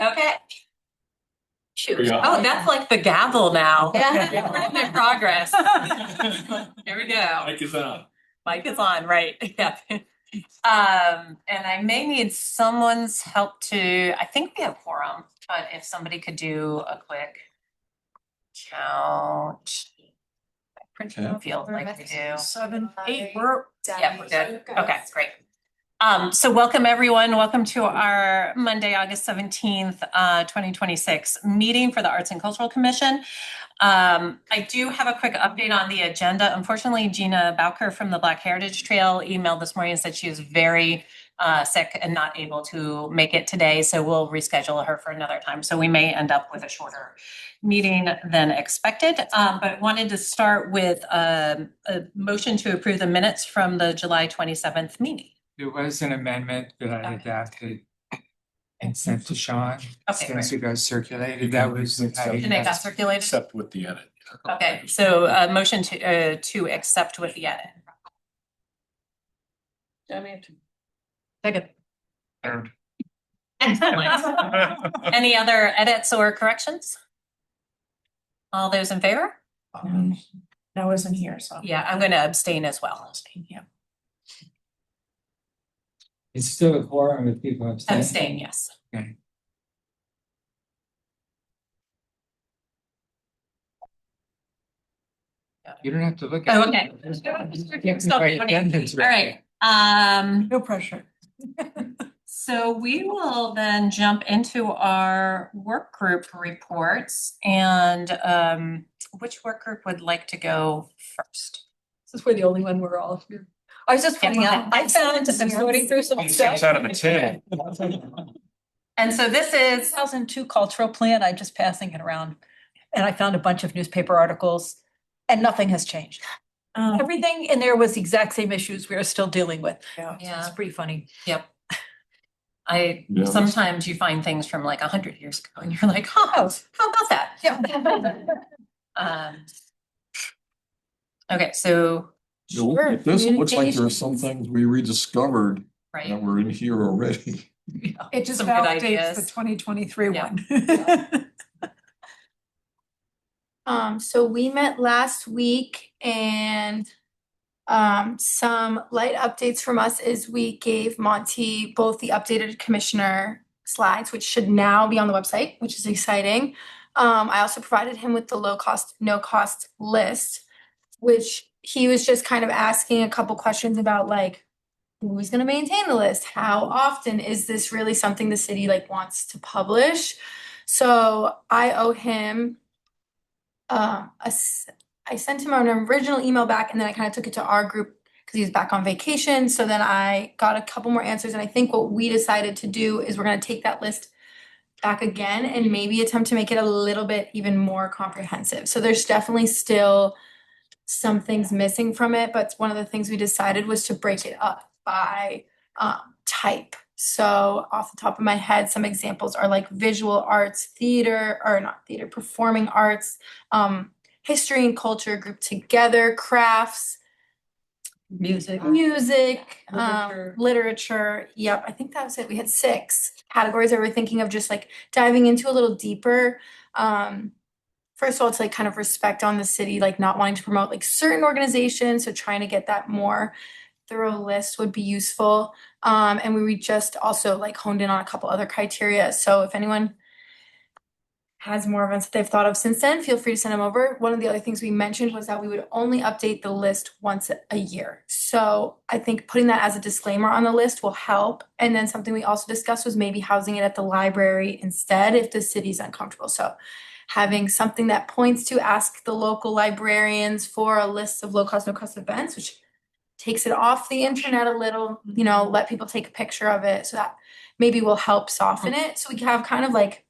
Okay. Shoot. Yeah. Oh, that's like the gavel now. Yeah. We're in progress. Here we go. Mike is on. Mic is on, right? Yeah. And I may need someone's help to, I think we have quorum, but if somebody could do a quick count. I Okay. feel like we do. 7, 8, Yeah, we're good. Okay, great. So welcome everyone. Welcome to our Monday, August 17th, 2026 meeting for the Arts and Cultural Commission. I do have a quick update on the agenda. Unfortunately, Gina Bowker from the Black Heritage Trail emailed this morning and said she is very sick and not able to make it today. So we'll reschedule her for another time. So we may end up with a shorter meeting than expected. But wanted to start with a motion to approve the minutes from the July 27th meeting. There was an amendment that I adapted and sent to Sean. Okay, Since you guys circulated, that was. And it got circulated? Except with the edit. Okay, so a motion to accept with the edit. Second. Excellent. Any other edits or corrections? All those in favor? That wasn't here, so. Yeah, I'm going to abstain as well. Yeah. It's still a quorum with people abstaining. Abstain, yes. Okay. You don't have to look at. Oh, okay. All right. No pressure. So we will then jump into our work group reports, and which work group would like to go first? Since we're the only one, we're all here. I was just pointing out, I found, I'm sorting through some stuff. It's out of the tin. And so this is 2002 cultural plan, I'm just passing it around. And I found a bunch of newspaper articles and nothing has changed. Everything in there was the exact same issues we are still dealing with. Yeah. It's pretty funny. Yeah, sometimes you find things from like 100 years ago and you're like, oh, how about that? Yeah. Okay, so, You look at this, it looks like there are some things we rediscovered right. that were in here already. It just Some good validates ideas. the 2023 Yeah. one. So we met last week and some light updates from us is we gave Monty both the updated commissioner slides, which should now be on the website, which is exciting. I also provided him with the low cost, no cost list, which he was just kind of asking a couple questions about, like, who's going to maintain the list? How often is this really something the city like wants to publish? So I owe him I sent him an original email back and then I kind of took it to our group because he was back on vacation. So then I got a couple more answers. And I think what we decided to do is we're going to take that list back again and maybe attempt to make it a little bit even more comprehensive. So there's definitely still some things missing from it, but one of the things we decided was to break it up by type. So off the top of my head, some examples are like visual arts, theater, or not theater, performing arts, history and culture grouped together, crafts, Music. literature. Yep, I think that was it. We had 6 categories that we're thinking of just like diving into a little deeper. First of all, to like kind of respect on the city, like not wanting to promote like certain organizations. So trying to get that more thorough list would be useful. And we just also like honed in on a couple other criteria. So if anyone has more events that they've thought of since then, feel free to send them over. One of the other things we mentioned was that we would only update the list once a year. So I think putting that as a disclaimer on the list will help. And then something we also discussed was maybe housing it at the library instead if the city's uncomfortable. So having something that points to ask the local librarians for a list of low cost, no cost events, which takes it off the internet a little, you know, let people take a picture of it. So that maybe will help soften it. So we can have kind of like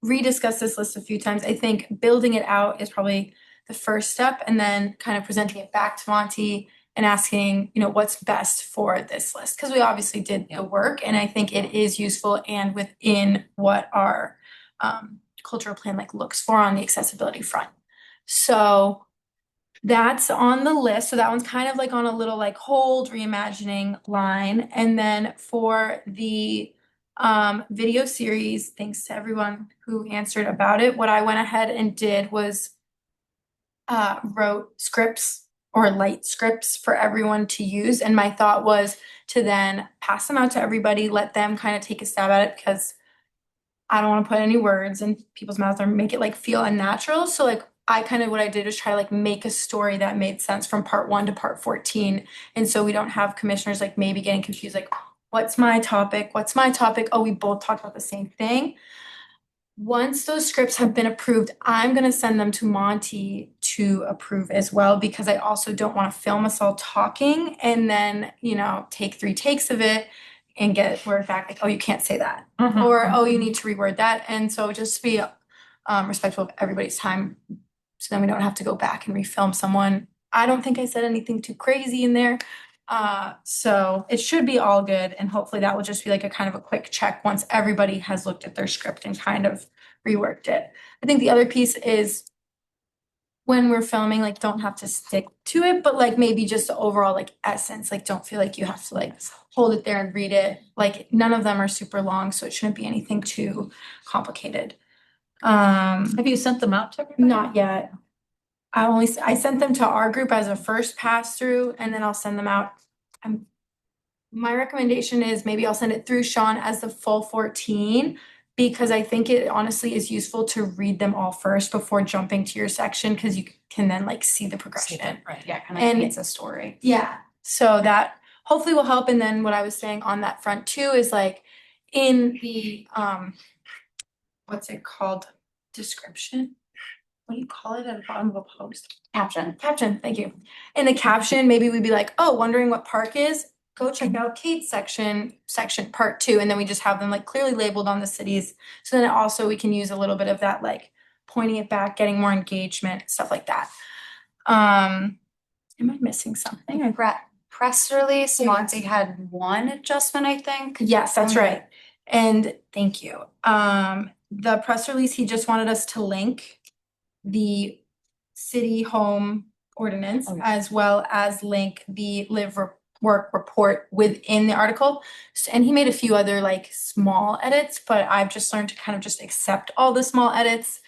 rediscuss this list a few times. I think building it out is probably the first step and then kind of presenting it back to Monty and asking, you know, what's best for this list. Because we obviously did the work and I think it is useful and within what our cultural plan like looks for on the accessibility front. So that's on the list. So that one's kind of like on a little like hold reimagining line. And then for the video series. Thanks to everyone who answered about it. What I went ahead and did was wrote scripts or light scripts for everyone to use. And my thought was to then pass them out to everybody, let them kind of take a stab at it, because I don't want to put any words in people's mouths or make it like feel unnatural. So like I kind of what I did was try to like make a story that made sense from part 1 to part 14. And so we don't have commissioners like maybe getting confused, like, what's my topic? What's my topic? Oh, we both talked about the same thing. Once those scripts have been approved, I'm gonna send them to Monty to approve as well, because I also don't want to film us all talking and then, take 3 takes of it and get word back like, oh, you can't say that. Or, oh, you need to reword that. And so just be respectful of everybody's time, so then we don't have to go back and refilm someone. I don't think I said anything too crazy in there. So it should be all good, and hopefully that will just be like a kind of a quick check once everybody has looked at their script and kind of reworked it. I think the other piece is when we're filming, like, don't have to stick to it, but like maybe just the overall like essence, like don't feel like you have to like hold it there and read it. Like none of them are super long, so it shouldn't be anything too complicated. Have you sent them out to everybody? Not yet. I sent them to our group as a first pass through, and then I'll send them out. My recommendation is maybe I'll send it through Sean as the full 14, because I think it honestly is useful to read them all first before jumping to your section, because you can then like see the progression. Right. Yeah, kind And- of creates a story. Yeah, so that hopefully will help. And then what I was saying on that front too is like in the what's it called? Description? What do you call it at the bottom of a post? Caption. Caption, thank you. In the caption, maybe we'd be like, oh, wondering what park is? Go check out Kate's section part 2. And then we just have them like clearly labeled on the cities. So then also we can use a little bit of that, like pointing it back, getting more engagement, stuff like that. Am I missing something? Press release, Monty had one adjustment, I think. Yes, that's right. And thank you. The press release, he just wanted us to link the city home ordinance, Okay. as well as link the work report within the article. And he made a few other like small edits, but I've just learned to kind of just accept all the small edits,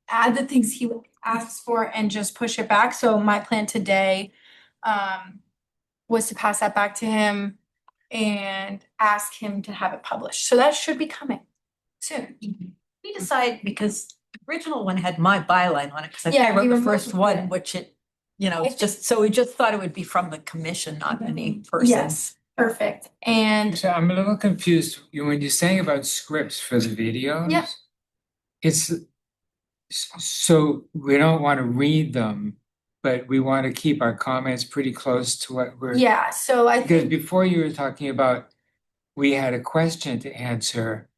add the things he asks for, and just push it back. So my plan today was to pass that back to him and ask him to have it published. So that should be coming soon. We decide, because the original one had my byline on it, because I Yeah, think I we wrote the removed first one, it. which it's just, so we just thought it would be from the commission, not any person. Yes, perfect. And So I'm a little confused, when you're saying about scripts for the videos. Yeah. It's, so we don't want to read them, but we want to keep our comments pretty close to what we're. yeah, so I Because think, before you were talking about, we had a question to answer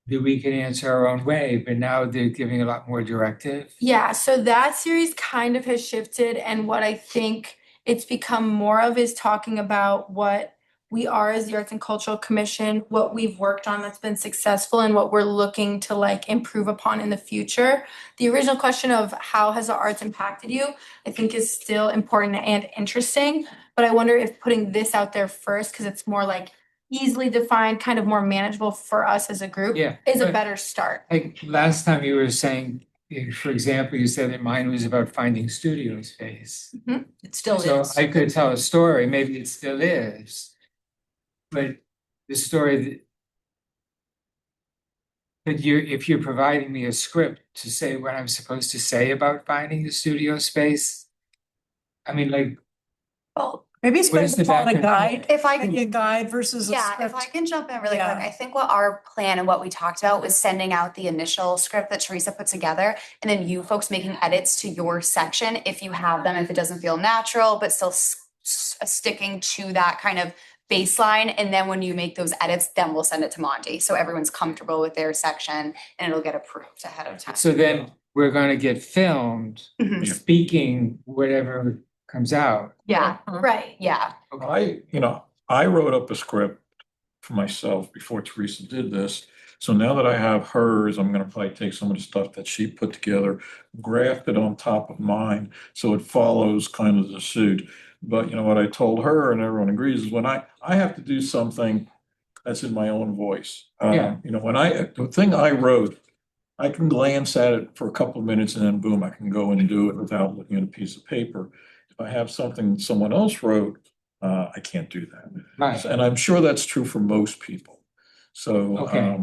that we could answer our own way, but now they're giving a lot more directive. yeah, so that series kind of has shifted, and what I think it's become more of is talking about what we are as the Arts and Cultural Commission, what we've worked on that's been successful, and what we're looking to like improve upon in the future. The original question of how has the arts impacted you, I think is still important and interesting, but I wonder if putting this out there first, because it's more like easily defined, kind of more manageable for us as a group, Yeah, is a but- better start. Like last time you were saying, for example, you said that mine was about finding studio space. It still So is. I could tell a story, maybe it still is. But the story that if you're providing me a script to say what I'm supposed to say about finding the studio space, I mean, like, Well, Maybe it's What better is to the follow a background? guide, If I maybe a guide versus a Yeah, if script. I can jump in really Yeah. quick, I think what our plan and what we talked about was sending out the initial script that Teresa put together, and then you folks making edits to your section if you have them, if it doesn't feel natural, but still sticking to that kind of baseline. And then when you make those edits, then we'll send it to Monty. So everyone's comfortable with their section and it'll get approved ahead of time. so then we're gonna get filmed Mhm. speaking whatever comes out. Yeah, Right. yeah. I wrote up a script for myself before Teresa did this. So now that I have hers, I'm gonna probably take some of the stuff that she put together, graft it on top of mine, so it follows kind of the suit. But what I told her, and everyone agrees, is when I have to do something that's in my own voice. Yeah. You know, the thing I wrote, I can glance at it for a couple of minutes and then boom, I can go and do it without looking at a piece of paper. If I have something someone else wrote, I can't do that. Right, And I'm sure that's true for most people. So, Okay.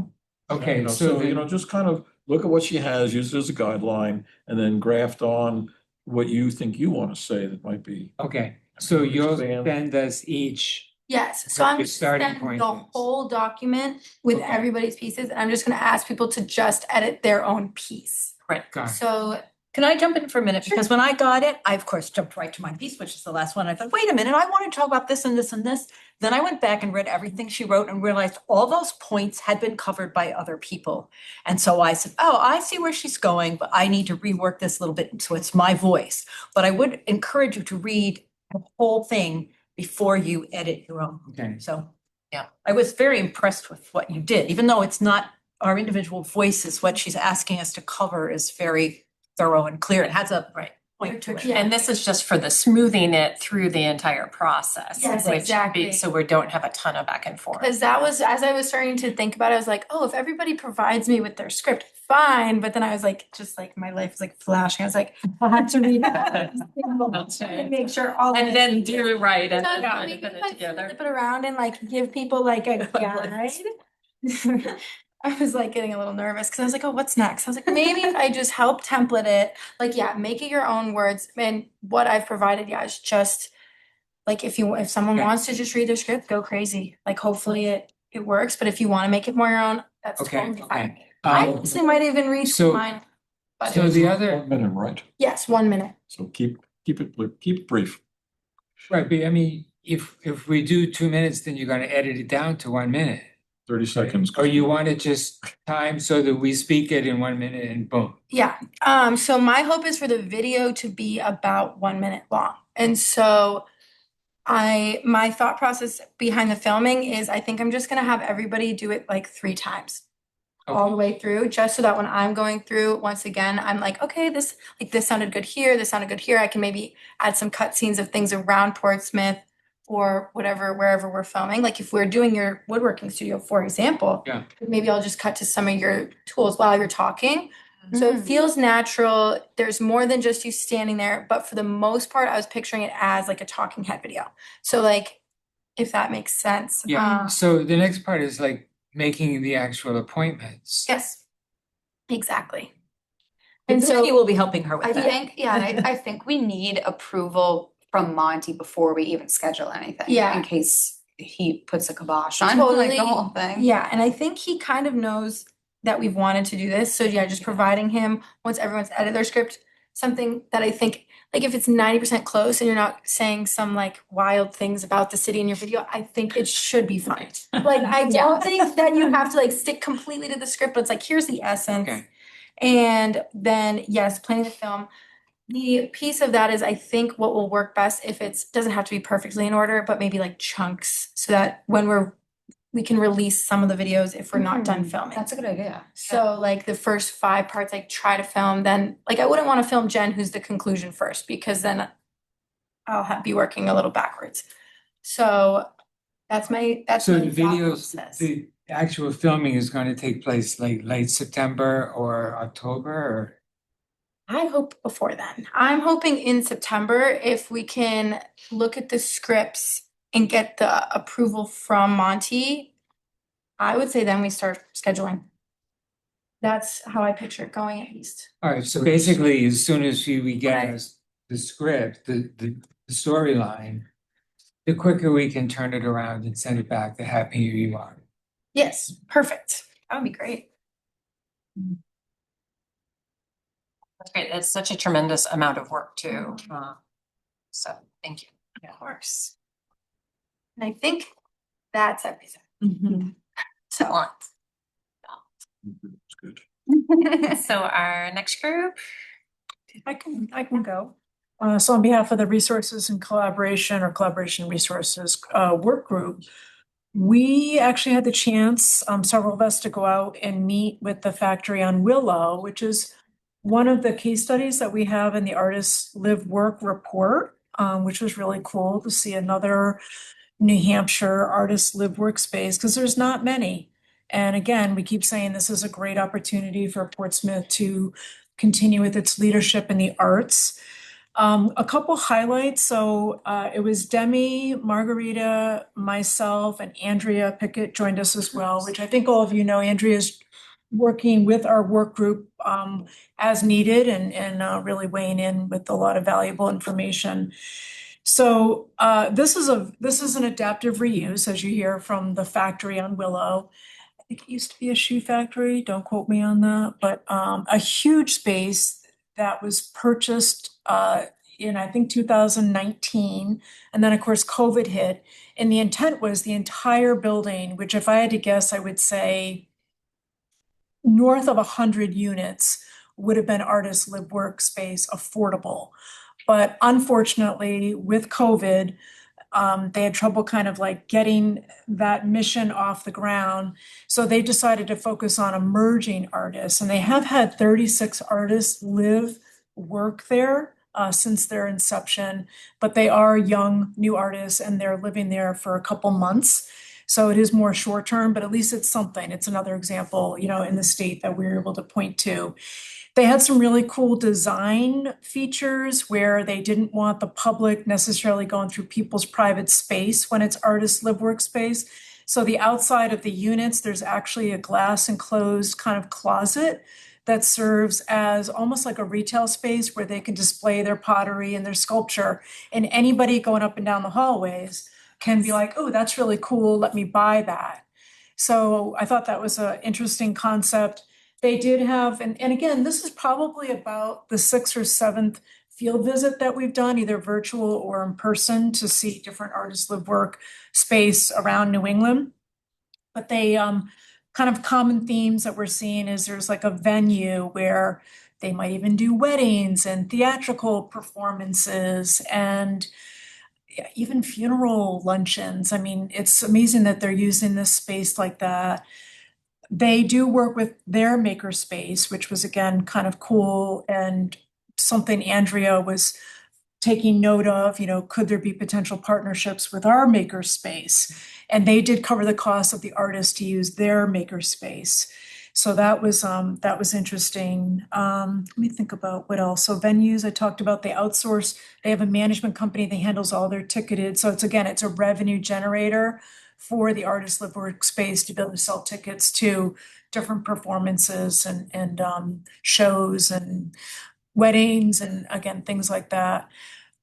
okay, you know, so you know, then, just kind of look at what she has, use it as a guideline, and then graft on what you think you want to say that might be. okay, so you'll Expand. send us each, Yes, so What I'm your just starting sending point the is. whole document with Okay. everybody's pieces, and I'm just gonna ask people to just edit their own piece. got it. So, Can I jump in for a minute? Sure. Because when I got it, I of course jumped right to my piece, which is the last one. I thought, wait a minute, I want to talk about this and this and this. Then I went back and read everything she wrote and realized all those points had been covered by other people. And so I said, oh, I see where she's going, but I need to rework this a little bit, so it's my voice. But I would encourage you to read the whole thing before you edit your own. Okay, So. Yeah. I was very impressed with what you did, even though it's not our individual voices, what she's asking us to cover is very thorough and clear. It has a Right. point to it. Yeah. And this is just for the smoothing it through the entire process. Yes, which exactly. So we don't have a ton of back and forth. because that was, as I was starting to think about it, I was like, oh, if everybody provides me with their script, fine. But then I was like, just like my life was like flashing. I was like, I had to read that. That's right. And make sure all. And then do it right and So yeah, maybe put if it I together. flip it around and like give people like a guide. I was like getting a little nervous because I was like, oh, what's next? I was like, maybe if I just help template it, like, yeah, make it your own words. And what I've provided, yeah, is just like if someone Okay. wants to just read their script, go crazy. Like hopefully it works. But if you want to make it more your own, that's Okay, totally fine. okay. I Um, honestly might even read so- mine. But so the other, 1 minute, right? yes, 1 minute. So keep it brief. right, but I mean, if we do 2 minutes, then you're gonna edit it down to 1 minute. 30 seconds. Or you want it just time so that we speak it in 1 minute and boom. Yeah, so my hope is for the video to be about 1 minute long. And so my thought process behind the filming is I think I'm just gonna have everybody do it like 3 times. All the way through, just so that when I'm going through, once again, I'm like, okay, this sounded good here, this sounded good here. I can maybe add some cut scenes of things around Portsmouth or whatever, wherever we're filming. Like if we're doing your woodworking studio, for example. Yeah. Maybe I'll just cut to some of your tools while you're talking. So it feels natural. There's more than just you standing there, but for the most part, I was picturing it as like a talking head video. So like, if that makes sense. Yeah, so the next part is like making the actual appointments. Yes, exactly. And And so so will be helping her I with that. think, yeah, I think we need approval from Monty before we even schedule anything. Yeah. In case he puts a kibosh on like Totally. the whole thing. yeah, and I think he kind of knows that we've wanted to do this. So yeah, just providing him once everyone's edited their script, something that I think like if it's 90% close and you're not saying some like wild things about the city in your video, I think it should be fine. Like I don't think that you have to like stick completely to the script, but it's like here's the essence. Okay. And then yes, planning the film. The piece of that is I think what will work best if doesn't have to be perfectly in order, but maybe like chunks so that when we can release some of the videos if we're not done filming. That's a good idea. So like the first 5 parts, like try to film, then like I wouldn't want to film Jen, who's the conclusion first, because then I'll be working a little backwards. So that's So my the thought videos, process. the actual filming is gonna take place like late September or October or? I hope before then. I'm hoping in September if we can look at the scripts and get the approval from Monty. I would say then we start scheduling. That's how I picture it going at least. All right, so basically, as soon as we get us the script, the storyline, the quicker we can turn it around and send it back, the happier you are. Yes, perfect. That would be great. That's great. It's such a tremendous amount of work too. So thank you. Of course. And I think that's everything. Mhm. So It's good. So our next group, I can go. So on behalf of the Resources and Collaboration or Collaboration Resources Work Group, we actually had the chance, several of us, to go out and meet with the factory on Willow, which is one of the case studies that we have in the Artist Live Work report, which was really cool to see another New Hampshire artist live workspace, because there's not many. And again, we keep saying this is a great opportunity for Portsmouth to continue with its leadership in the arts. A couple highlights. So it was Demi, Margarita, myself, and Andrea Pickett joined us as well, which I think all of you know. Andrea's working with our work group as needed and really weighing in with a lot of valuable information. So this is an adaptive reuse, as you hear from the factory on Willow. I think it used to be a shoe factory, don't quote me on that, but a huge space that was purchased in, I think, 2019. And then, of course, COVID hit. And the intent was the entire building, which if I had to guess, I would say north of 100 units would have been artist live workspace affordable. But unfortunately, with COVID, they had trouble kind of like getting that mission off the ground. So they decided to focus on emerging artists, and they have had 36 artists live, work there since their inception, but they are young, new artists, and they're living there for a couple months. So it is more short term, but at least it's something. It's another example, in the state that we're able to point to. They had some really cool design features where they didn't want the public necessarily going through people's private space when it's artist live workspace. So the outside of the units, there's actually a glass enclosed kind of closet that serves as almost like a retail space where they can display their pottery and their sculpture. And anybody going up and down the hallways can be like, oh, that's really cool, let me buy that. So I thought that was an interesting concept. They did have, and again, this is probably about the 6th or 7th field visit that we've done, either virtual or in person, to see different artists live work space around New England. But they kind of common themes that we're seeing is there's like a venue where they might even do weddings and theatrical performances and even funeral luncheons. I mean, it's amazing that they're using this space like that. They do work with their makerspace, which was again kind of cool and something Andrea was taking note of, could there be potential partnerships with our makerspace? And they did cover the cost of the artist to use their makerspace. So that was interesting. Let me think about what else. So venues, I talked about, they outsource, they have a management company that handles all their ticketed. So it's a revenue generator for the artist live workspace to be able to sell tickets to different performances and shows and weddings and again, things like that.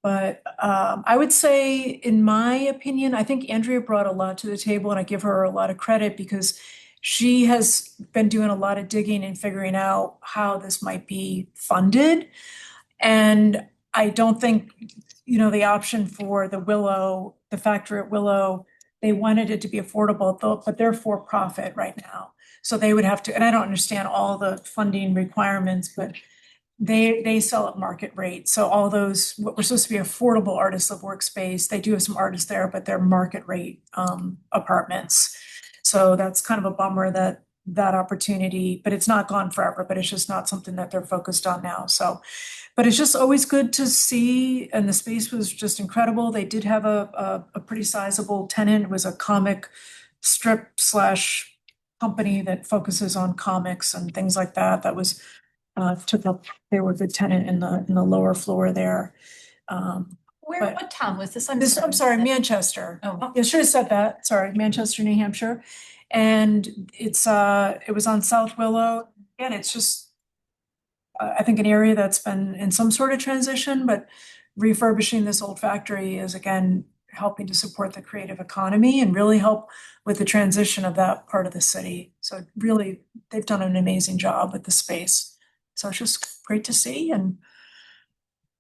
But I would say, in my opinion, I think Andrea brought a lot to the table, and I give her a lot of credit because she has been doing a lot of digging and figuring out how this might be funded. And I don't think, the option for the factory at Willow, they wanted it to be affordable, but they're for profit right now. So they would have to, and I don't understand all the funding requirements, but they sell at market rate. So all those, what were supposed to be affordable artist live workspace, they do have some artists there, but they're market rate apartments. So that's kind of a bummer that opportunity, but it's not gone forever, but it's just not something that they're focused on now. So, but it's just always good to see, and the space was just incredible. They did have a pretty sizable tenant. It was a comic strip / company that focuses on comics and things like that. That was they were a good tenant in the lower floor there. What town was this? I'm sorry, Manchester. Oh. I should have said that. Sorry, Manchester, New Hampshire. And it was on South Willow. And it's just, I think, an area that's been in some sort of transition, but refurbishing this old factory is again helping to support the creative economy and really help with the transition of that part of the city. So really, they've done an amazing job with the space. So it's just great to see, and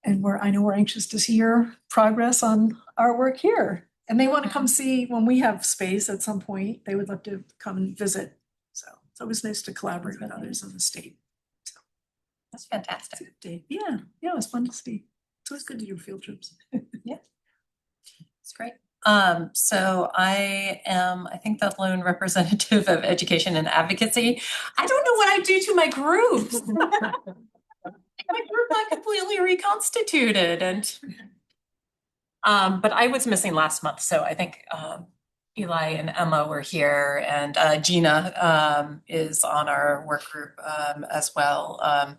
I know we're anxious to see your progress on our work here. And they want to come see when we have space at some point. They would love to come and visit. So it's always nice to collaborate with others in the state. So That's fantastic. yeah, it was fun to see. It's always good to do field trips. It's great. So I am, I think, the lone representative of education and advocacy. I don't know what I do to my groups. My group got completely reconstituted, and But I was missing last month, so I think Eli and Emma were here, and Gina is on our work group as well.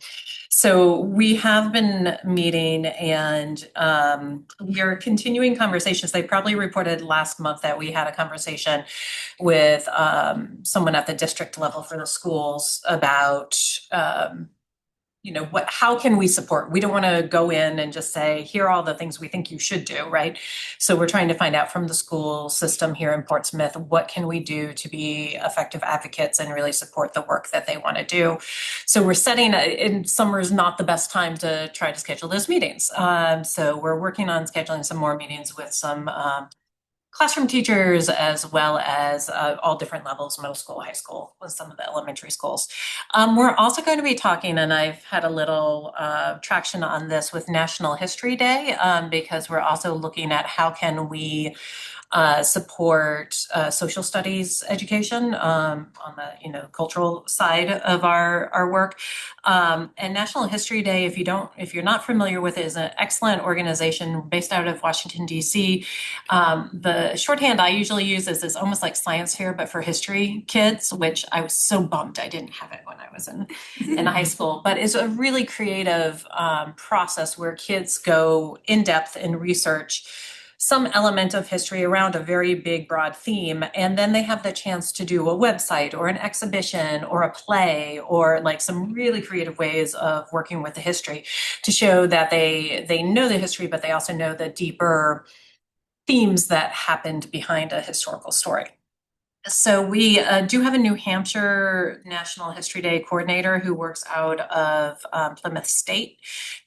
So we have been meeting, and we are continuing conversations. They probably reported last month that we had a conversation with someone at the district level for the schools about how can we support? We don't want to go in and just say, here are all the things we think you should do, right? So we're trying to find out from the school system here in Portsmouth, what can we do to be effective advocates and really support the work that they want to do? So we're setting, and summer is not the best time to try to schedule those meetings. So we're working on scheduling some more meetings with some classroom teachers, as well as all different levels, middle school, high school, with some of the elementary schools. We're also going to be talking, and I've had a little traction on this with National History Day, because we're also looking at how can we support social studies education on the cultural side of our work. And National History Day, if you're not familiar with it, is an excellent organization based out of Washington, D.C. The shorthand I usually use is almost like science fair, but for history kids, which I was so bummed I didn't have it when I was in high school. But it's a really creative process where kids go in depth and research some element of history around a very big, broad theme. And then they have the chance to do a website or an exhibition or a play or like some really creative ways of working with the history to show that they know the history, but they also know the deeper themes that happened behind a historical story. So we do have a New Hampshire National History Day coordinator who works out of Plymouth State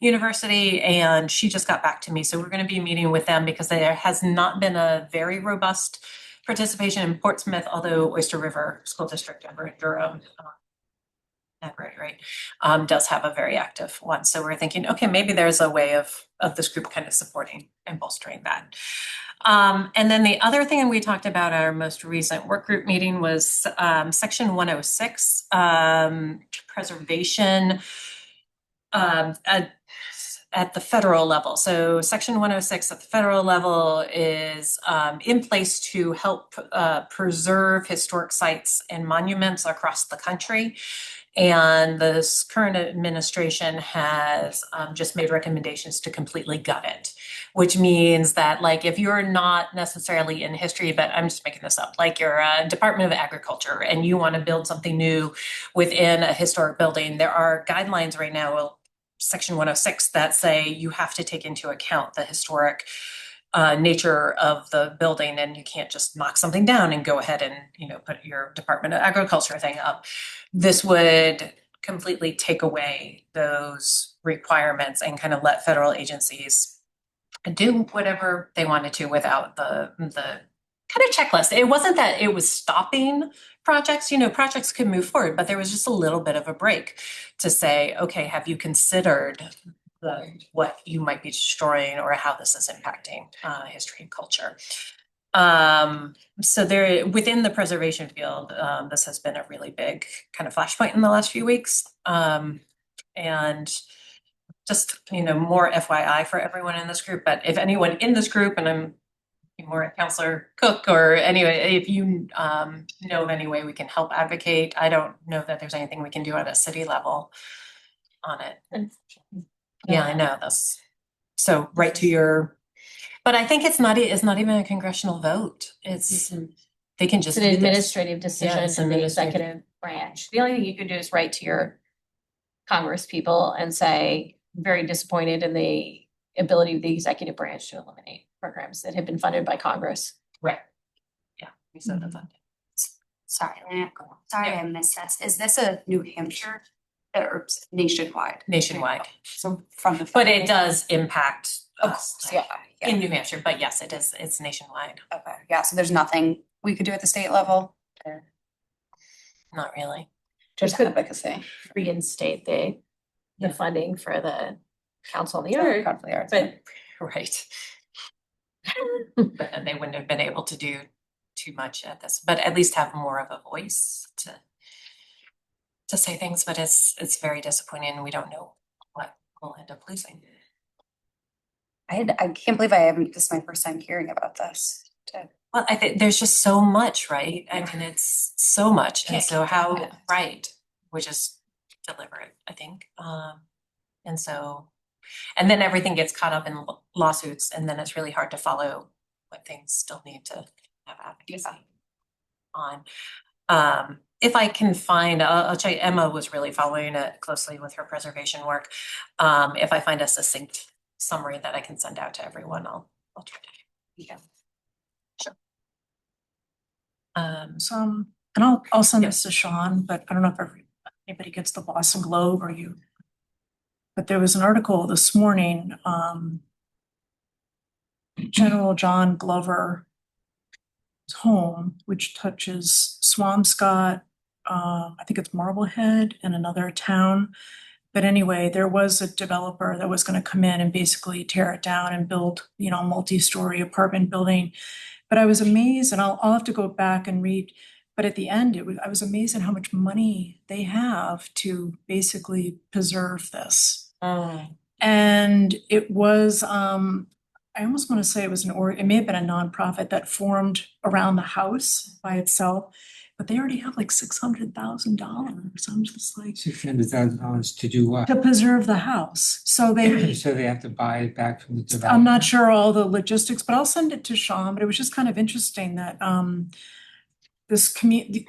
University, and she just got back to me. So we're going to be meeting with them because there has not been a very robust participation in Portsmouth, although Oyster River School District over in Durham, does have a very active one. So we're thinking, okay, maybe there's a way of this group kind of supporting and bolstering that. And then the other thing we talked about at our most recent work group meeting was Section 106, preservation at the federal level. So Section 106 at the federal level is in place to help preserve historic sites and monuments across the country. And this current administration has just made recommendations to completely gut it, which means that like if you're not necessarily in history, but I'm just making this up, like you're a Department of Agriculture and you want to build something new within a historic building, there are guidelines right now, Section 106, that say you have to take into account the historic nature of the building, and you can't just knock something down and go ahead and put your Department of Agriculture thing up. This would completely take away those requirements and kind of let federal agencies do whatever they wanted to without the kind of checklist. It wasn't that it was stopping projects, projects could move forward, but there was just a little bit of a break to say, okay, have you considered what you might be destroying or how this is impacting history and culture. So there, within the preservation field, this has been a really big kind of flashpoint in the last few weeks. And just, more FYI for everyone in this group, but if anyone in this group, and I'm more at Counselor Cook or anyway, if you know of any way we can help advocate, I don't know that there's anything we can do at a city level on it. Yeah, I know that's so right to your, but I think it's not even a congressional vote. It's they can just It's an do this. administrative decision it's in the administrative. executive branch. The only thing you can do is write to your Congress people and say, very disappointed in the ability of the executive branch to eliminate programs that have been funded by Congress. Right. Yeah, we said that. Sorry, I missed this. Is this a New Hampshire or nationwide? Nationwide, So from the. but it does impact Of us course, yeah. in New Hampshire. But yes, it is. It's nationwide. Okay, yeah, so there's nothing we could do at the state level? Not really. Just Just advocacy. reinstate the Yeah. funding for the Council on the Arts. God for the arts. But Right. But they wouldn't have been able to do too much at this, but at least have more of a voice to say things. But it's very disappointing, and we don't know what we'll end up losing. I can't believe I haven't, this is my first time hearing about this. Well, I think there's just so much, right? I mean, it's so much. And Can't so keep how, track of it. right, we just deliver it, I think. And so, and then everything gets caught up in lawsuits, and then it's really hard to follow what things still need to have advocacy on. If I can find, I'll check, Emma was really following it closely with her preservation work. If I find a succinct summary that I can send out to everyone, I'll try to. Yeah. Sure. Some, and I'll send this to Sean, but I don't know if anybody gets the Boston Globe or you. But there was an article this morning, General John Glover's home, which touches Swampscott, I think it's Marblehead and another town. But anyway, there was a developer that was gonna come in and basically tear it down and build, a multi-story apartment building. But I was amazed, and I'll have to go back and read, but at the end, I was amazed at how much money they have to basically preserve this. And it was, I almost want to say it was it may have been a nonprofit that formed around the house by itself, but they already have like $600,000. I'm just like, $600,000 to do what? to preserve the house. So they, So they have to buy it back from the developer? I'm not sure all the logistics, but I'll send it to Sean, but it was just kind of interesting that, this community,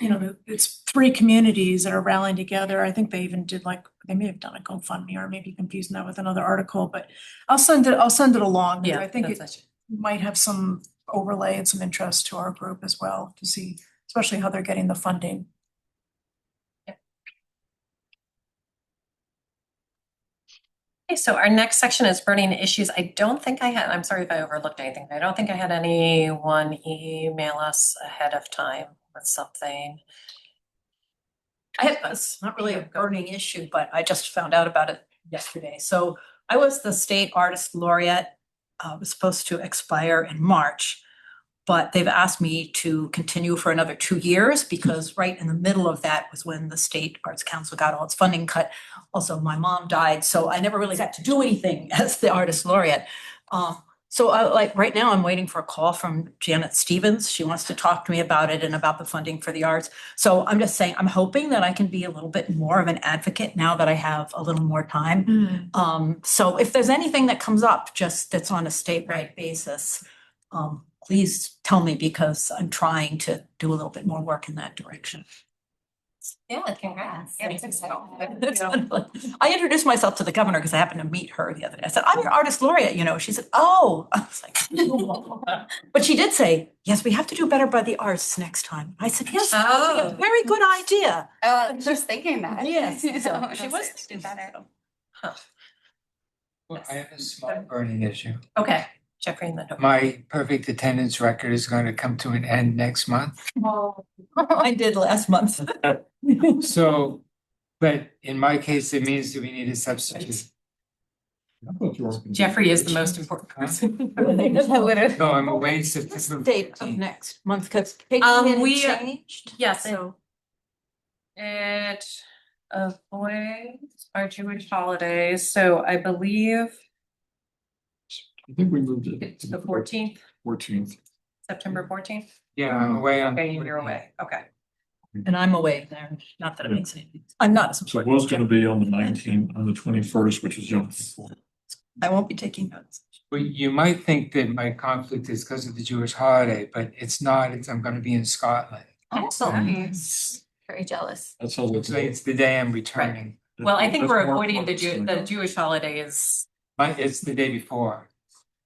it's 3 communities that are rallying together. I think they even did they may have done a GoFundMe, or maybe confusing that with another article, but I'll send it along. Because I think it might have some overlay and some interest to our group as well, to see, especially how they're getting the funding. Okay, so our next section is burning issues. I don't think I'm sorry if I overlooked anything. I don't think I had anyone email us ahead of time with something. It's not really a burning issue, but I just found out about it yesterday. So I was the state artist laureate, was supposed to expire in March. But they've asked me to continue for another 2 years, because right in the middle of that was when the State Arts Council got all its funding cut. Also, my mom died, so I never really got to do anything as the artist laureate. So right now I'm waiting for a call from Janet Stevens. She wants to talk to me about it and about the funding for the arts. So I'm just saying, I'm hoping that I can be a little bit more of an advocate now that I have a little more time. So if there's anything that comes up just that's on a statewide basis, please tell me, because I'm trying to do a little bit more work in that direction. Yeah, congrats. I introduced myself to the governor because I happened to meet her the other day. I said, I'm your artist laureate, She said, oh. I was like, but she did say, yes, we have to do better by the arts next time. I said, yes, Oh. very good idea. Oh, I was just thinking that. Yes, so No, she no, was seriously, better. Well, I have a small burning issue. Okay, Jeffrey and then. My perfect attendance record is going to come to an end next month. I did last month. So, but in my case, it means that we need a substitute. Jeffrey is the most important person. No, I'm away September Date of 14th. next month, because we- changed. yes, So It avoids our Jewish holidays, so I believe I think we moved it. it's the 14th, 14th. September 14th. Yeah, I'm away on. Okay, you're away, okay. and I'm away there, not that it makes any, I'm not as So it important. was gonna be on the 19th, on the 21st, which is Yom Kippur. I won't be taking notes. Well, you might think that my conflict is because of the Jewish holiday, but it's not. It's I'm going to be in Scotland. Nice. Very jealous. That's how Looks like it's the day I'm returning. Well, I think That's we're more avoiding the focused. Jewish holidays. It's the day before.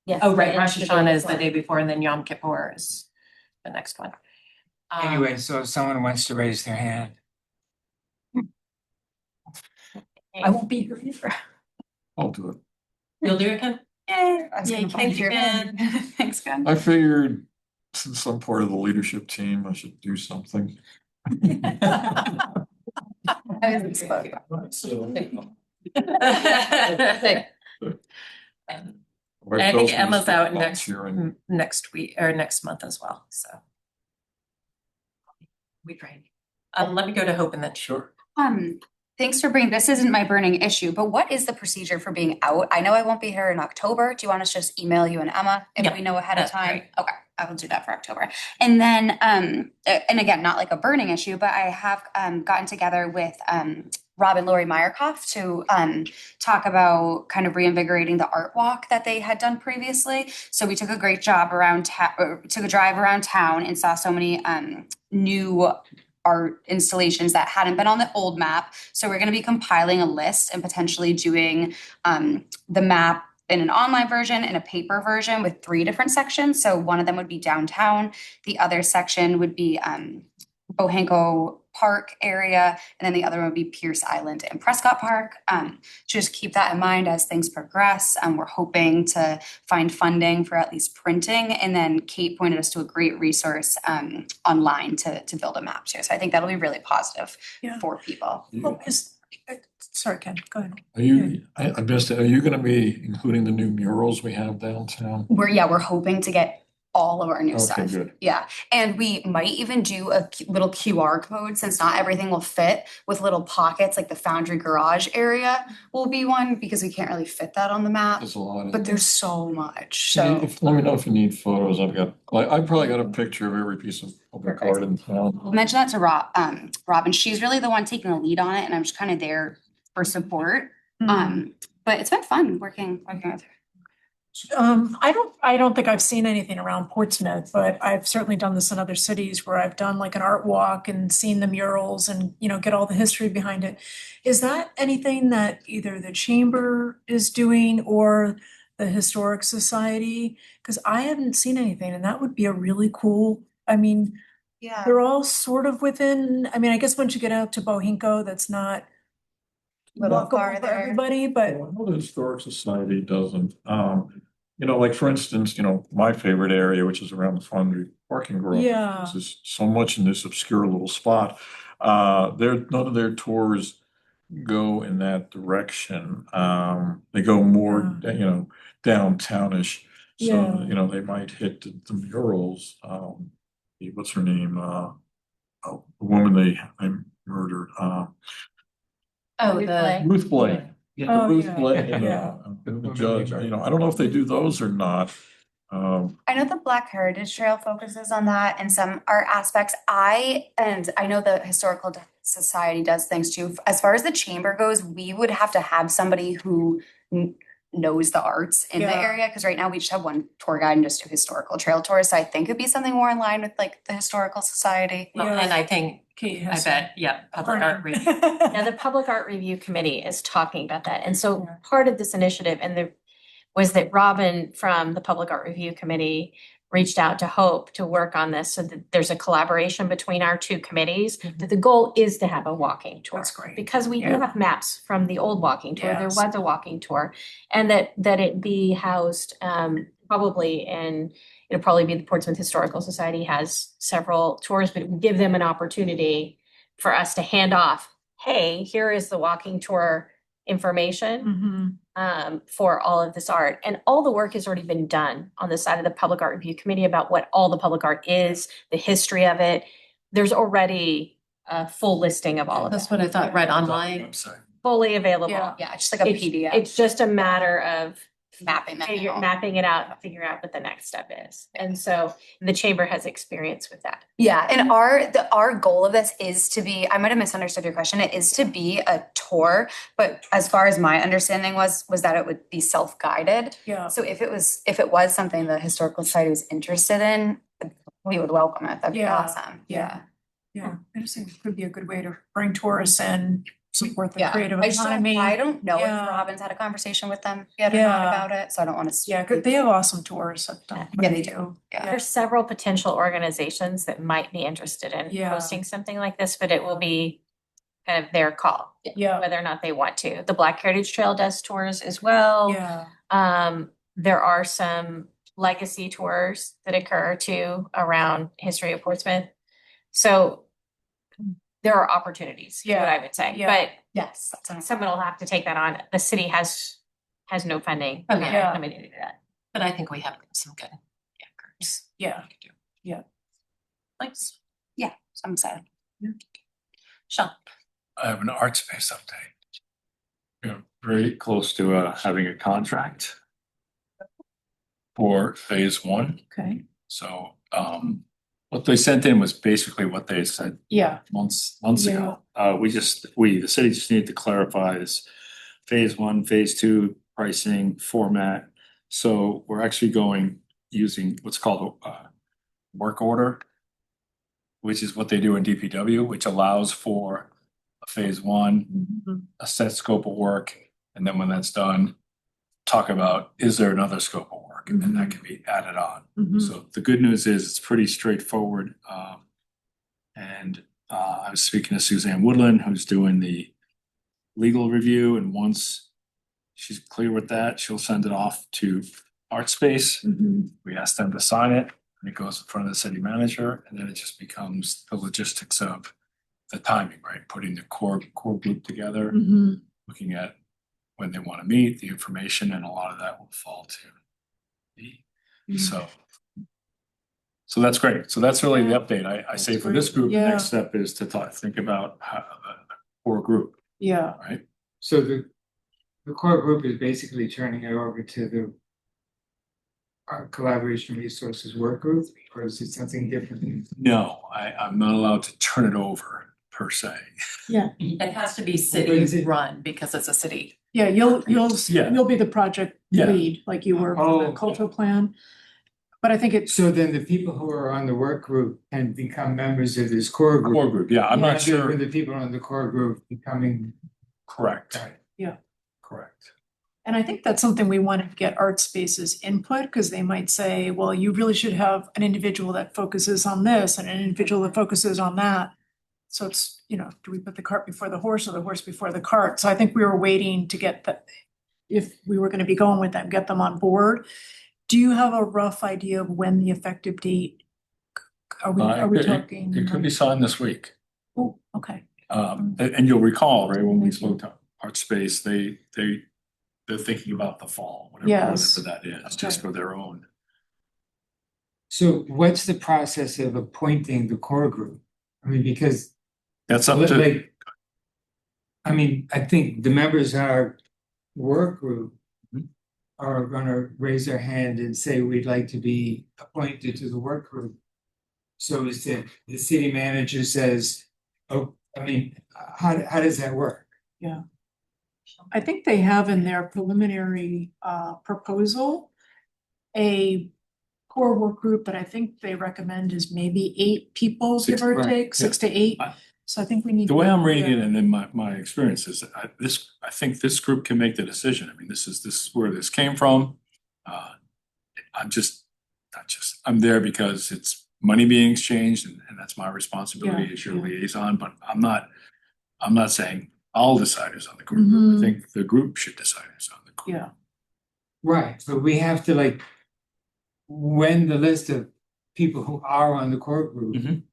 Yes. Oh, right, Rosh Hashanah is the day before, and then Yom Kippur is the next one. Anyway, so if someone wants to raise their hand. I won't be here either. I'll do it. You'll do it, Ken? I was Yay, gonna thank you, volunteer. Ben. Thanks, Ben. I figured since I'm part of the leadership team, I should do something. I was exposed. I think Emma's out Volunteering. next week or next month as well, so. We tried. Let me go to Hope and then. Sure. thanks for bringing, this isn't my burning issue, but what is the procedure for being out? I know I won't be here in October. Do you want us to just email you and Emma if Yeah, we know ahead of that's time? great. Okay, I will do that for October. And then, and again, not like a burning issue, but I have gotten together with Rob and Lori Meyerkoff to talk about kind of reinvigorating the art walk that they had done previously. So we took a great job around took a drive around town and saw so many new art installations that hadn't been on the old map. So we're going to be compiling a list and potentially doing the map in an online version and a paper version with 3 different sections. So one of them would be downtown. The other section would be Bohanko Park area, and then the other one would be Pierce Island and Prescott Park. Just keep that in mind as things progress. We're hoping to find funding for at least printing, and then Kate pointed us to a great resource online to build a map too. So I think that'll be really positive Yeah. for people. Oh, sorry, Ken, go ahead. Are you, I missed it, are you gonna be including the new murals we have downtown? We're hoping to get all of our new Okay, stuff. good. Yeah, and we might even do a little QR code, since not everything will fit, with little pockets, like the Foundry Garage area will be one, because we can't really fit that on the map. There's a lot of. But there's so much, Let so. me know if you need photos. I probably got a picture of every piece of public art in town. I'll mention that to Robin, she's really the one taking the lead on it, and I'm just kind of there for support. But it's been fun working with her. I don't think I've seen anything around Portsmouth, but I've certainly done this in other cities where I've done like an art walk and seen the murals and, get all the history behind it. Is that anything that either the chamber is doing or the Historic Society? Because I haven't seen anything, and that would be a really cool, Yeah. they're all sort of within, I guess once you get out to Bohinko, that's not Little walkable for farther. everybody, but Well, I know the Historic Society doesn't, like for instance, my favorite area, which is around the Foundry parking garage. Yeah. This is so much in this obscure little spot. None of their tours go in that direction. They go more, downtownish. So, Yeah. they might hit the murals. What's her name? The woman they murdered, Oh, Ruth Blake. Oh, Ruth yeah, Blake and yeah. the judge, I don't know if they do those or not. I know the Black Heritage Trail focuses on that in some art aspects. I know the Historical Society does things too. As far as the chamber goes, we would have to have somebody who knows the arts in the Yeah. area, because right now we just have one tour guide and just do historical trail tours. So I think it'd be something more in line with like the Historical Society. And I think, Kate I has. bet, yeah, public art review. Now, the Public Art Review Committee is talking about that. And so part of this initiative was that Robin from the Public Art Review Committee reached out to Hope to work on this, so that there's a collaboration between our 2 committees. That the goal is to have a walking tour. That's great. Because we do Yeah. have maps from the old walking tour. There Yes. was a walking tour. And that it be housed probably it'll probably be the Portsmouth Historical Society has several tours, but it would give them an opportunity for us to hand off, hey, here is the walking tour information for all of this art. And all the work has already been done on the side of the Public Art Review Committee about what all the public art is, the history of it. There's already a full listing of all of That's it, what I thought, right online. fully available. Yeah. Yeah, it's just like a It's- PDF. It's just a matter of mapping that out. mapping it out and figuring out what the next step is. And so the chamber has experience with that. Yeah, and our goal of this is to be, I might have misunderstood your question, it is to be a tour, but as far as my understanding was that it would be self-guided. Yeah. So if it was something the Historical Society was interested in, we would welcome it. That'd be Yeah. awesome. Yeah. Yeah, I just think it could be a good way to bring tourists in, support the Yeah. creative I just economy. I don't know if Yeah. Robin's had a conversation with them yet or not Yeah. about it, so I don't want to. Yeah, good, they have awesome tours. I've done Yeah, quite a they few. Yeah. There's several potential organizations that might be interested in Yeah. hosting something like this, but it will be kind of their call, Yeah, whether or not they want to. The Black Heritage Trail does tours as well. yeah, There are some legacy tours that occur too around history of Portsmouth. So there are opportunities, is what I would say, Yeah. but Yes, that's an someone will have to take that on. The city has no funding. Oh, yeah. Yeah. Committee to do that. But I think we have some good groups. yeah. Nice. Yeah, so I'm excited. Sean. I have an art space update. We're very close to having a contract for phase one. Okay, So what they sent in was basically what they said yeah, months ago. The city just needed to clarify this phase one, phase two pricing format. So we're actually using what's called a work order, which is what they do in DPW, which allows for a phase one, Mhm. a set scope of work, and then when that's done, talk about, is there another scope of work? And that can be added on. Mhm. So the good news is it's pretty straightforward. And I was speaking to Suzanne Woodland, who's doing the legal review, and once she's clear with that, she'll send it off to ArtSpace. Mhm. We ask them to sign it, and it goes in front of the city manager, and then it just becomes the logistics of the timing, right? Putting the core group together, Mhm. looking at when they want to meet, the information, and a lot of that will fall to me. So that's great. So that's really the update. I say for this group, the Yeah. next step is to think about how the core group, Yeah, right? So the core group is basically turning it over to the collaboration resources work group, or is it something different? No, I'm not allowed to turn it over per se. It has to be What is city it? run because it's a city. yeah, Yeah. you'll be the project Yeah. lead, like you were for Oh, the okay. cultural plan. But I think it's, So then the people who are on the work group can become members of this core group. Core group, yeah, I'm not Rather sure. than the people on the core group becoming. Correct. Yeah. Correct. and I think that's something we want to get Art Space's input, because they might say, well, you really should have an individual that focuses on this and an individual that focuses on that. So it's, do we put the cart before the horse or the horse before the cart? So I think we were waiting to get that, if we were gonna be going with them, get them on board. Do you have a rough idea of when the effective date? Are we talking? It could be signed this week. Oh, okay. And you'll recall, right, when we spoke to ArtSpace, they're thinking about the fall, whatever Yes. that is, just for their own. So what's the process of appointing the core group? I mean, because That's up to, like, I mean, I think the members of our work group are gonna raise their hand and say, we'd like to be appointed to the work group. So is the city manager says, oh, I mean, how does that work? I think they have in their preliminary proposal a core work group that I think they recommend is maybe 8 people, give or Right, take, 6 to 8. So I think we need. the way to- I'm reading it, and then my experience is, I think this group can make the decision. I mean, this is where this came from. I'm there because it's money being exchanged, and that's my responsibility Yeah, as your yeah. liaison, but I'm not saying I'll decide who's on the group. Mhm. I think the group should decide who's on the group. Yeah, Right, but we have to like, when the list of people who are on the core group Mhm.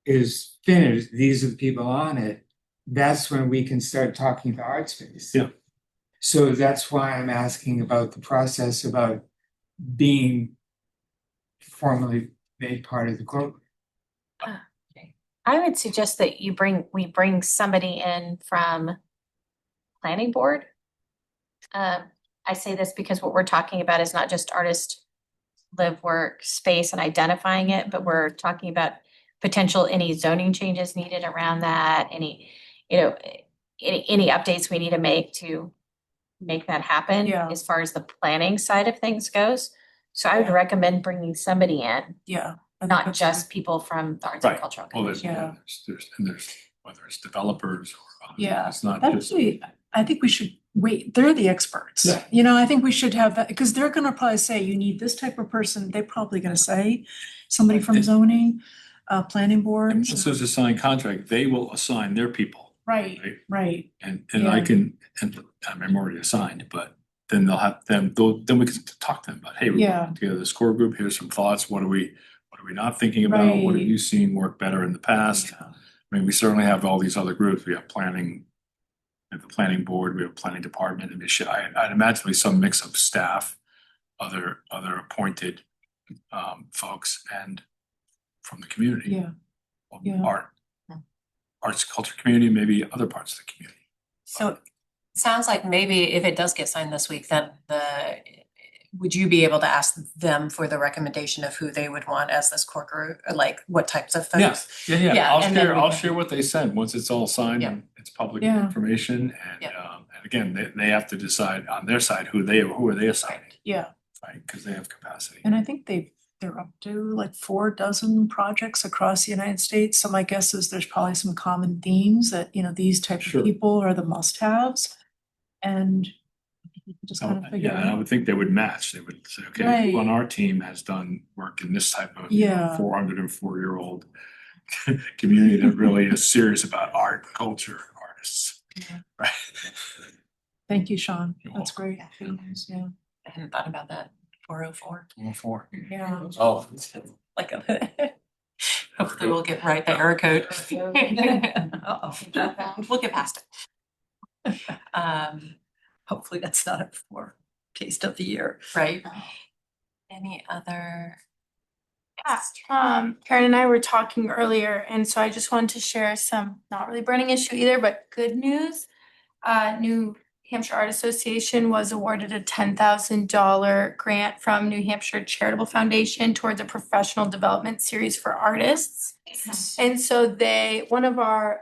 is finished, these are the people on it, that's when we can start talking to ArtSpace. Yeah. So that's why I'm asking about the process about being formally made part of the core group. I would suggest that we bring somebody in from planning board. I say this because what we're talking about is not just artist live, work, space and identifying it, but we're talking about any zoning changes needed around that, any updates we need to make to make that happen. Yeah. As far as the planning side of things goes. So I would recommend bringing somebody in, yeah. I think not that's just people from the Arts and Right. Cultural Well, Commission. there's whether it's developers or. Yeah, It's not just. Actually, I think we should wait, they're the experts. Yeah. I think we should have that, because they're gonna probably say, you need this type of person, they're probably gonna say, somebody from zoning, planning board. And once there's a signed contract, they will assign their people. Right, right, And I Yeah. can, and I'm already assigned, but then they'll have them, then we can talk to them about, hey, we're Yeah. putting together this core group, here's some thoughts, what are we not thinking about? What have Right. you seen work better in the past? I mean, we certainly have all these other groups, we have planning, we have the planning board, we have planning department, and I'd imagine there'll be some mix of staff, other appointed folks and from the community. yeah. Yeah. Art. arts and culture community, maybe other parts of the community. So it sounds like maybe if it does get signed this week, then would you be able to ask them for the recommendation of who they would want as this core group, or like what types of folks? Yeah, Yeah, I'll and then share, we I'll can- share what they send, once it's all signed Yeah. and it's public Yeah. information, and Yeah. and again, they have to decide on their side who are they assigning, Yeah, right, because they have capacity. and I think they're up to like 4 dozen projects across the United States. So my guess is there's probably some common themes that, these type Sure. of people are the must-haves. And you can just kind of figure it Yeah, and I out. would think they would match, they would say, okay, who on Right. our team has done work in this type of Yeah. 404-year-old community that really is serious about art, culture, artists, Yeah. right? Thank you, Sean. You're That's great. welcome. Good news, yeah. I hadn't thought about that. 404. 404. Yeah. Oh. Like hopefully we'll get right the error code. Uh-oh. We'll get past it. Hopefully that's not a taste of the year. Right. Any other? Karen and I were talking earlier, and so I just wanted to share some not really burning issue either, but good news. New Hampshire Art Association was awarded a $10,000 grant from New Hampshire Charitable Foundation towards a professional development series for artists. And so one of our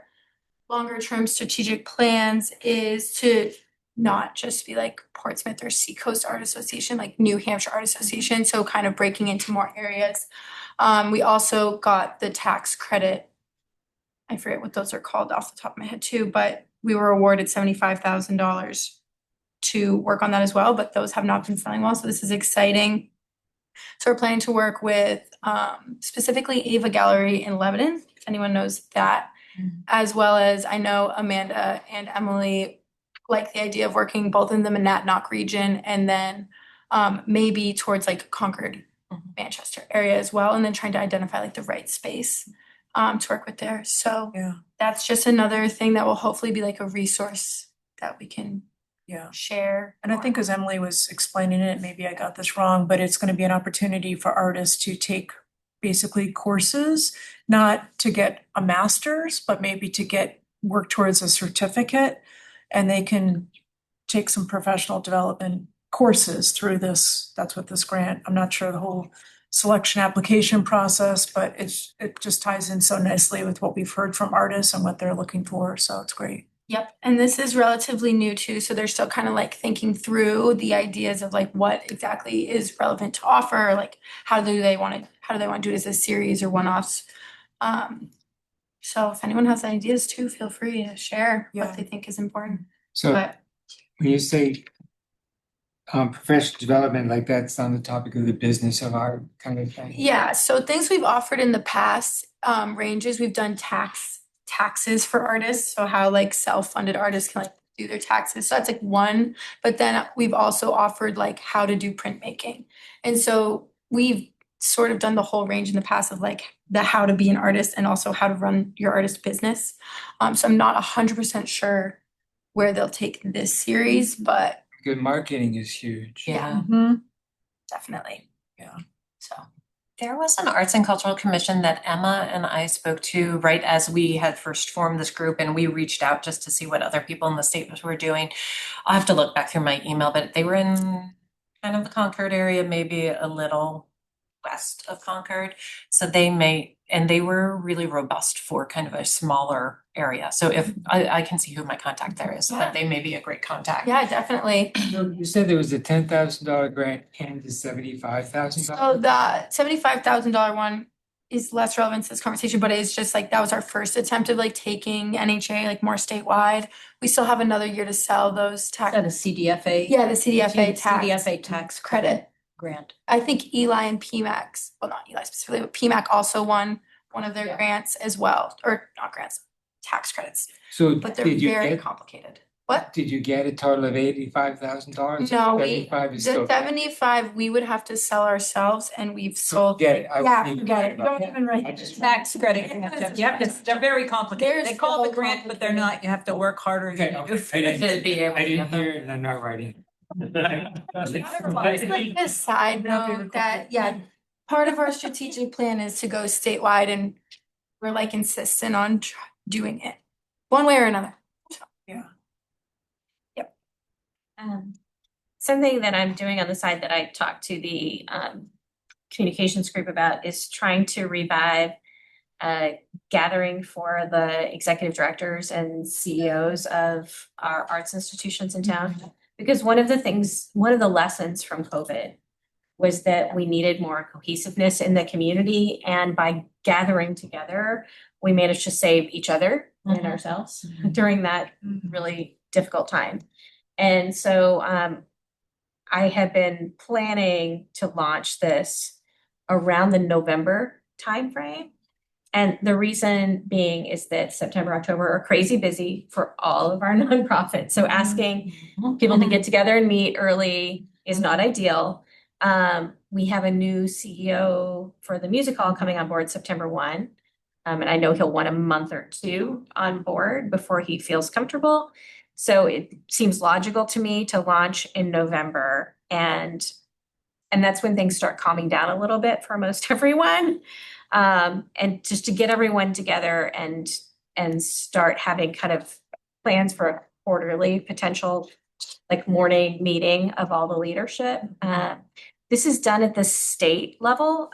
longer term strategic plans is to not just be like Portsmouth or Seacoast Art Association, like New Hampshire Art Association, so kind of breaking into more areas. We also got the tax credit. I forget what those are called off the top of my head too, but we were awarded $75,000 to work on that as well, but those have not been selling well, so this is exciting. So we're planning to work with specifically Ava Gallery in Lebanon, if anyone knows that, as well as I know Amanda and Emily like the idea of working both in the Monadnock region and then maybe towards like Concord, Manchester area as well, and then trying to identify like the right space to work with there. So Yeah. that's just another thing that will hopefully be like a resource that we can Yeah. share. And I think as Emily was explaining it, maybe I got this wrong, but it's going to be an opportunity for artists to take basically courses, not to get a master's, but maybe to work towards a certificate. And they can take some professional development courses through this. That's what this grant, I'm not sure the whole selection application process, but it just ties in so nicely with what we've heard from artists and what they're looking for. So it's great. Yep, and this is relatively new too, so they're still kind of like thinking through the ideas of like what exactly is relevant to offer, like how do they want to do it as a series or one-offs. So if anyone has ideas too, feel free to share Yeah. what they think is important. So But when you say professional development, like that's on the topic of the business of art kind of thing. yeah, so things we've offered in the past ranges, we've done taxes for artists, so how like self-funded artists can like do their taxes. So that's like one, but then we've also offered like how to do printmaking. And so we've sort of done the whole range in the past of like the how to be an artist and also how to run your artist business. So I'm not 100% sure where they'll take this series, but Good marketing is huge. Yeah. definitely. Yeah. So There was an Arts and Cultural Commission that Emma and I spoke to right as we had first formed this group, and we reached out just to see what other people in the state were doing. I'll have to look back through my email, but they were in kind of the Concord area, maybe a little west of Concord. So they were really robust for kind of a smaller area. So if I can see who my contact there is, Yeah. but they may be a great contact. yeah, definitely. So you said there was a $10,000 grant and the $75,000. So the $75,000 one is less relevant to this conversation, but it's just like that was our first attempt of like taking NHA like more statewide. We still have another year to sell those tax. Is that a CDFA? Yeah, the CDFA tax CDFA tax credit. grant. I think Eli and PMAX, well, not Eli specifically, but PMAC also won one of their grants as well, or not grants, tax credits, So but they're did you very get, complicated. What? did you get a total of $85,000? No, 75 is the still. 75 we would have to sell ourselves, and we've sold. Get it. Yeah, forget it. Don't even write I it. just- Tax credit, you have to, they're very complicated. They're They call it so the grant, but they're not, you have to work harder Okay, than okay. you do. I didn't, To be able I to didn't get them. hear it and I'm not writing. It's like a side note that, yeah, part of our strategic plan is to go statewide, and we're like insistent on doing it, one way or another. Something that I'm doing on the side that I talked to the communications group about is trying to revive a gathering for the executive directors and CEOs of our arts institutions in town. Because one of the lessons from COVID was that we needed more cohesiveness in the community, and by gathering together, we managed to save each other and ourselves during that really difficult time. And so I have been planning to launch this around the November timeframe. And the reason being is that September, October are crazy busy for all of our nonprofits. So asking people to get together and meet early is not ideal. We have a new CEO for the music hall coming on board September 1. And I know he'll want a month or two on board before he feels comfortable. So it seems logical to me to launch in November, and that's when things start calming down a little bit for most everyone. And just to get everyone together and start having kind of plans for a quarterly potential like morning meeting of all the leadership. This is done at the state level.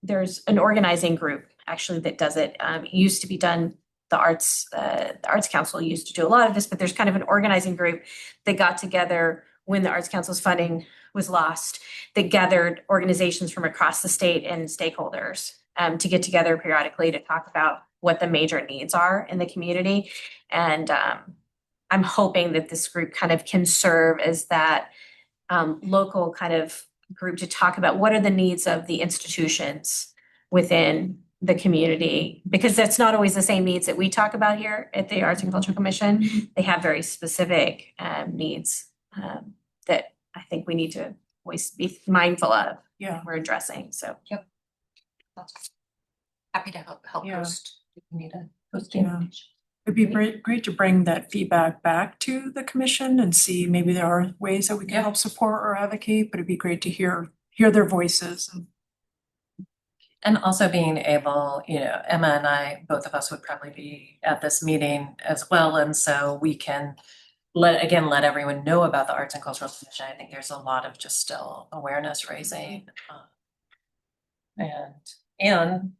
There's an organizing group actually that does it. It used to be done. The Arts Council used to do a lot of this, but there's kind of an organizing group that got together when the Arts Council's funding was lost, that gathered organizations from across the state and stakeholders to get together periodically to talk about what the major needs are in the community. And I'm hoping that this group kind of can serve as that local kind of group to talk about what are the needs of the institutions within the community, because that's not always the same needs that we talk about here at the Arts and Cultural Commission. They have very specific needs that I think we need to always be mindful of. Yeah. We're addressing, so. Happy to help Yeah. host. If you need a host Yeah. invitation. It'd be great to bring that feedback back to the commission and see maybe there are ways that we can Yeah. help support or advocate, but it'd be great to hear their voices. And also being able, Emma and I, both of us would probably be at this meeting as well. And so we can let everyone know about the Arts and Cultural Commission. I think there's a lot of just still awareness raising. And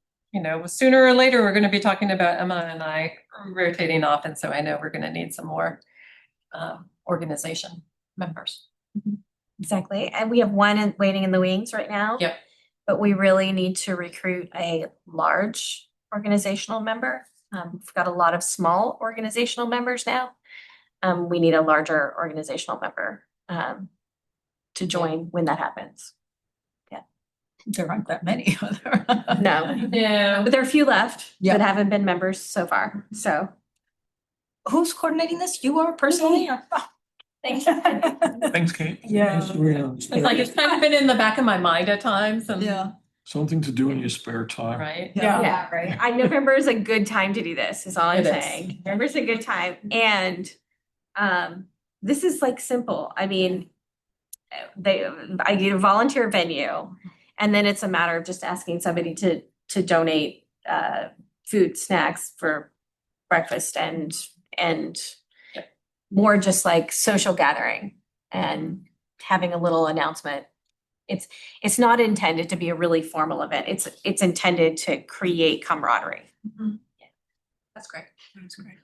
sooner or later, we're going to be talking about Emma and I rotating off. And so I know we're going to need some more organization members. Exactly, and we have one waiting in the wings right now. Yep. But we really need to recruit a large organizational member. We've got a lot of small organizational members now. We need a larger organizational member to join when that happens. There aren't that many. No, Yeah. but there are a few left Yeah. that haven't been members so far, so. Who's coordinating this? You are personally? Thanks. Thanks, Kate. Yeah. It's like it's kind of been in the back of my mind at times and Something to do in your spare time. right. Yeah. Yeah, right. November is a good time to do this, is all I'm It is. saying. November's a good time. And this is like simple. I mean, I get a volunteer venue, and then it's a matter of just asking somebody to donate food, snacks for breakfast and more just like social gathering and having a little announcement. It's not intended to be a really formal event. It's intended to create camaraderie. That's great. That's great.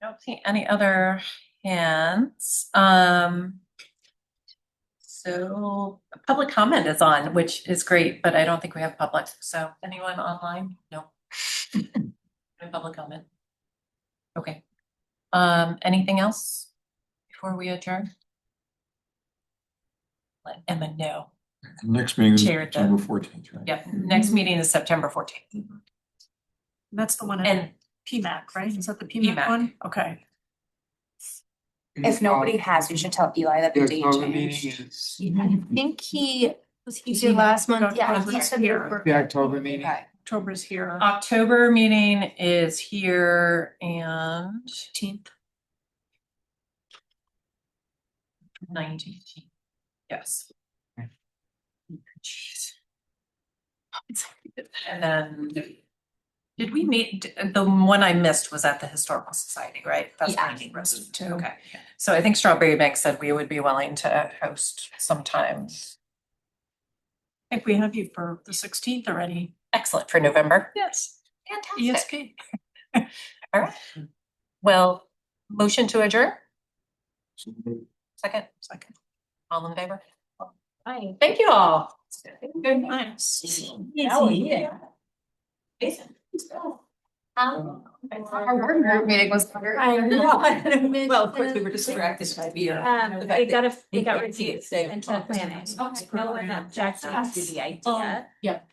Don't see any other hands. So public comment is on, which is great, but I don't think we have public. So anyone online? No. No public comment. Okay. Anything else before we adjourn? Let Emma know. Next meeting is Chair the- September 14th, right? Yep, next meeting is September 14th. That's the one at And PMAC, right? Is that the PMAC PMAC. one? Okay. If nobody has, we should tell Eli that the The date October meeting changed. is, I think he was here last month. Yeah, October's he said here. they were- the October meeting. Okay. October's here. October meeting is here and 19th. Yes. Okay. Jeez. And then, did we meet, the one I missed was at the Historical Society, right? That's Yeah. meeting rest too. Okay. So I think Strawberry Bank said we would be willing to host sometimes. I think we have you for the 16th already. Excellent for November. Yes. Fantastic. All right. Well, motion to adjourn? Second? Second. All in favor? Hi. Thank you all. Good nice. Our work group meeting was. Well, of course, we were distracted by beer. They got they got can't see it, reviews so- into planning. Okay. No one objected to the idea. Yep.